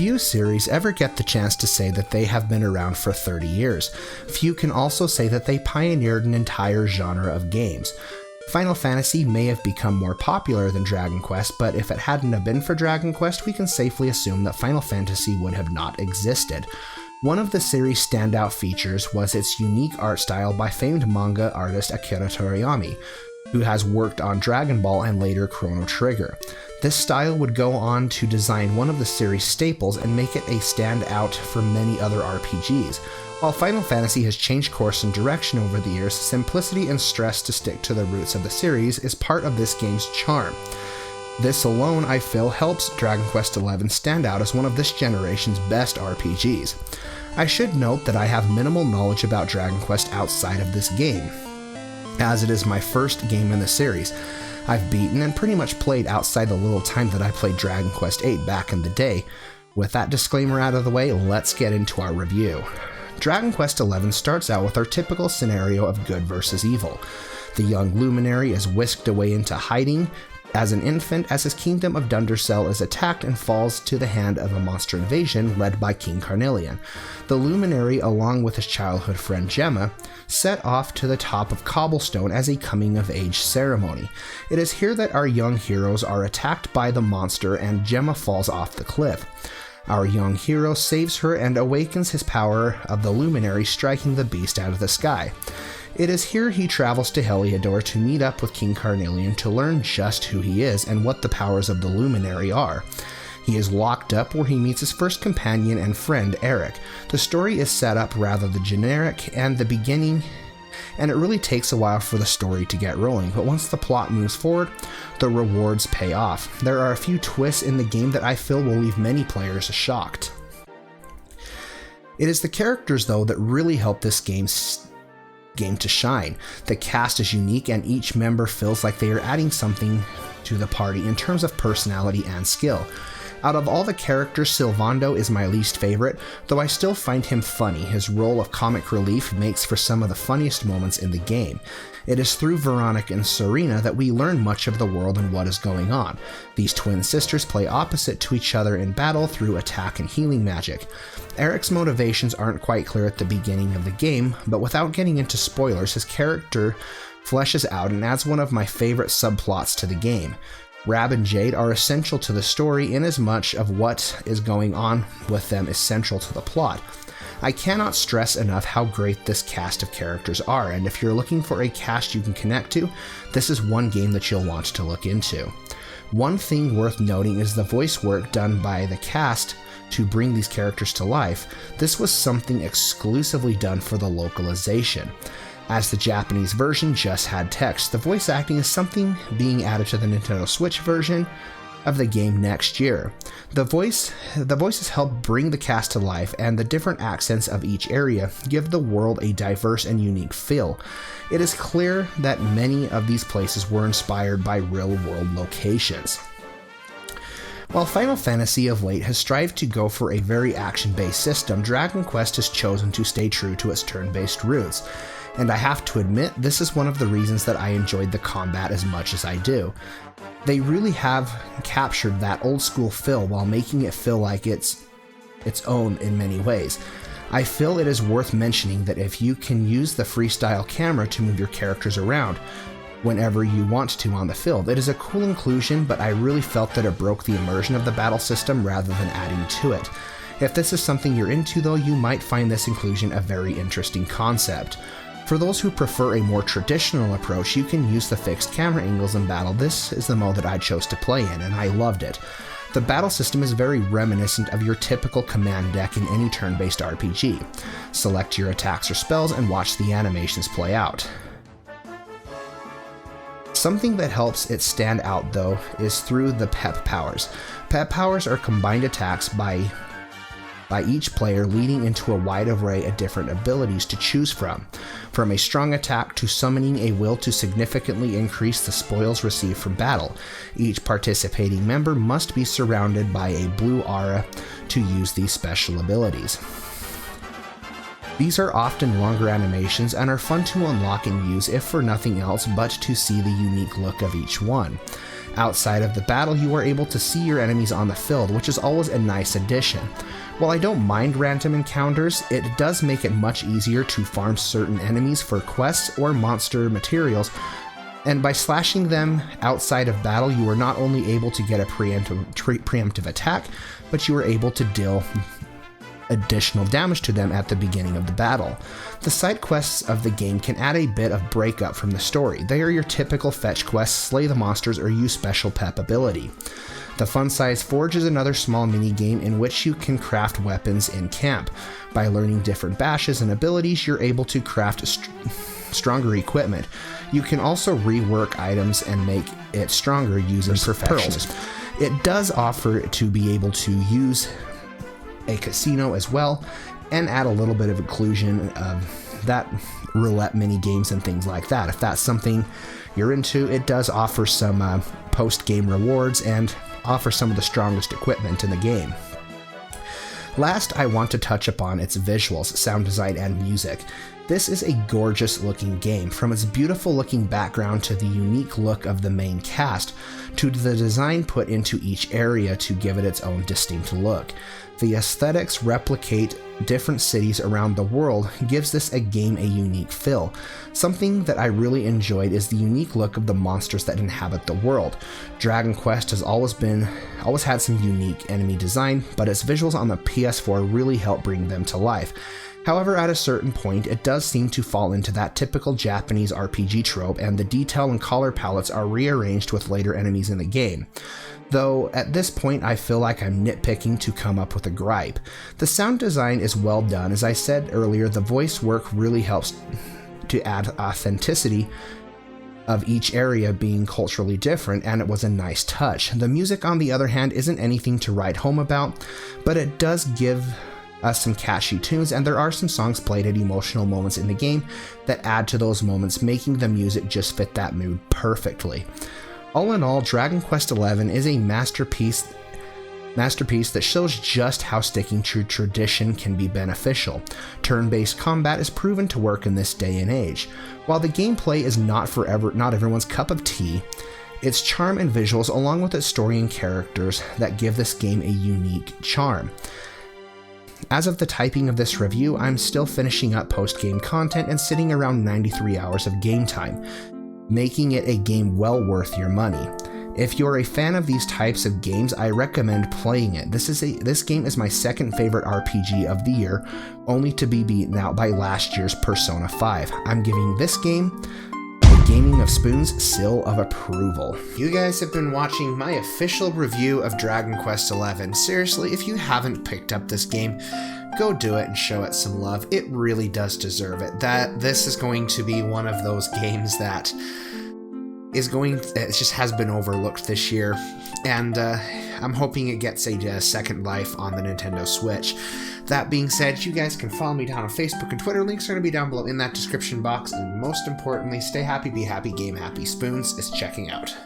Few series ever get the chance to say that they have been around for 30 years. Few can also say that they pioneered an entire genre of games. Final Fantasy may have become more popular than Dragon Quest, but if it hadn't have been for Dragon Quest, we can safely assume that Final Fantasy would have not existed. One of the series' standout features was its unique art style by famed manga artist Akira Toriyama, who has worked on Dragon Ball and later Chrono Trigger. This style would go on to design one of the series' staples and make it a standout for many other RPGs. While Final Fantasy has changed course and direction over the years, simplicity and stress to stick to the roots of the series is part of this game's charm. This alone, I feel, helps Dragon Quest XI stand out as one of this generation's best RPGs. I should note that I have minimal knowledge about Dragon Quest outside of this game, as it is my first game in the series. I've beaten and pretty much played outside the little time that I played Dragon Quest VIII back in the day. With that disclaimer out of the way, let's get into our review. Dragon Quest XI starts out with our typical scenario of good versus evil. The young luminary is whisked away into hiding as an infant as his kingdom of Dundercell is attacked and falls to the hand of a monster invasion led by King Carnelian. The luminary, along with his childhood friend Gemma, set off to the top of Cobblestone as a coming-of-age ceremony. It is here that our young heroes are attacked by the monster and Gemma falls off the cliff. Our young hero saves her and awakens his power of the luminary, striking the beast out of the sky. It is here he travels to Heliodor to meet up with King Carnelian to learn just who he is and what the powers of the luminary are. He is locked up where he meets his first companion and friend, Eric. The story is set up rather the generic and the beginning, and it really takes a while for the story to get rolling, but once the plot moves forward, the rewards pay off. There are a few twists in the game that I feel will leave many players shocked. It is the characters, though, that really help this game to shine. The cast is unique and each member feels like they are adding something to the party in terms of personality and skill. Out of all the characters, Sylvando is my least favorite, though I still find him funny. His role of comic relief makes for some of the funniest moments in the game. It is through Veronica and Serena that we learn much of the world and what is going on. These twin sisters play opposite to each other in battle through attack and healing magic. Eric's motivations aren't quite clear at the beginning of the game, but without getting into spoilers, his character fleshes out and adds one of my favorite subplots to the game. Rab and Jade are essential to the story in as much of what is going on with them is central to the plot. I cannot stress enough how great this cast of characters are, and if you're looking for a cast you can connect to, this is one game that you'll want to look into. One thing worth noting is the voice work done by the cast to bring these characters to life. This was something exclusively done for the localization. As the Japanese version just had text, the voice acting is something being added to the Nintendo Switch version of the game next year. The voices help bring the cast to life, and the different accents of each area give the world a diverse and unique feel. It is clear that many of these places were inspired by real-world locations. While Final Fantasy of late has strived to go for a very action-based system, Dragon Quest has chosen to stay true to its turn-based roots. And I have to admit, this is one of the reasons that I enjoyed the combat as much as I do. They really have captured that old school feel while making it feel like it's own in many ways. I feel it is worth mentioning that if you can use the freestyle camera to move your characters around whenever you want to on the field, it is a cool inclusion, but I really felt that it broke the immersion of the battle system rather than adding to it. If this is something you're into though, you might find this inclusion a very interesting concept. For those who prefer a more traditional approach, you can use the fixed camera angles in battle. This is the mode that I chose to play in, and I loved it. The battle system is very reminiscent of your typical command deck in any turn-based RPG. Select your attacks or spells and watch the animations play out. Something that helps it stand out though is through the pep powers. Pep powers are combined attacks by each player, leading into a wide array of different abilities to choose from a strong attack to summoning a will to significantly increase the spoils received from battle. Each participating member must be surrounded by a blue aura to use these special abilities. These are often longer animations and are fun to unlock and use if for nothing else but to see the unique look of each one. Outside of the battle, you are able to see your enemies on the field, which is always a nice addition. While I don't mind random encounters, it does make it much easier to farm certain enemies for quests or monster materials, and by slashing them outside of battle, you are not only able to get a preemptive attack, but you are able to deal additional damage to them at the beginning of the battle. The side quests of the game can add a bit of breakup from the story. They are your typical fetch quests, slay the monsters, or use special pep ability. The Fun Size Forge is another small mini-game in which you can craft weapons in camp. By learning different bashes and abilities, you're able to craft stronger equipment. You can also rework items and make it stronger using pearls. It does offer to be able to use a casino as well, and add a little bit of inclusion of that roulette mini games and things like that. If that's something you're into, it does offer some post-game rewards and offer some of the strongest equipment in the game. Last, I want to touch upon its visuals, sound design, and music. This is a gorgeous looking game, from its beautiful looking background to the unique look of the main cast, to the design put into each area to give it its own distinct look. The aesthetics replicate different cities around the world, gives this game a unique feel. Something that I really enjoyed is the unique look of the monsters that inhabit the world. Dragon Quest has always had some unique enemy design, but its visuals on the PS4 really help bring them to life. However, at a certain point, it does seem to fall into that typical Japanese RPG trope, and the detail and color palettes are rearranged with later enemies in the game. Though, at this point, I feel like I'm nitpicking to come up with a gripe. The sound design is well done. As I said earlier, the voice work really helps to add authenticity of each area being culturally different, and it was a nice touch. The music, on the other hand, isn't anything to write home about, but it does give us some catchy tunes, and there are some songs played at emotional moments in the game that add to those moments, making the music just fit that mood perfectly. All in all, Dragon Quest XI is a masterpiece that shows just how sticking to tradition can be beneficial. Turn-based combat is proven to work in this day and age. While the gameplay is not everyone's cup of tea, its charm and visuals, along with its story and characters, that give this game a unique charm. As of the typing of this review, I'm still finishing up post-game content and sitting around 93 hours of game time, making it a game well worth your money. If you're a fan of these types of games, I recommend playing it. This game is my second favorite RPG of the year, only to be beaten out by last year's Persona 5. I'm giving this game the Gaming of Spoon's seal of approval. You guys have been watching my official review of Dragon Quest XI. Seriously, if you haven't picked up this game, go do it and show it some love. It really does deserve it. This is going to be one of those games that it just has been overlooked this year, and I'm hoping it gets a second life on the Nintendo Switch. That being said, you guys can follow me down on Facebook and Twitter. Links are going to be down below in that description box, and most importantly, stay happy, be happy, game happy. Spoons is checking out.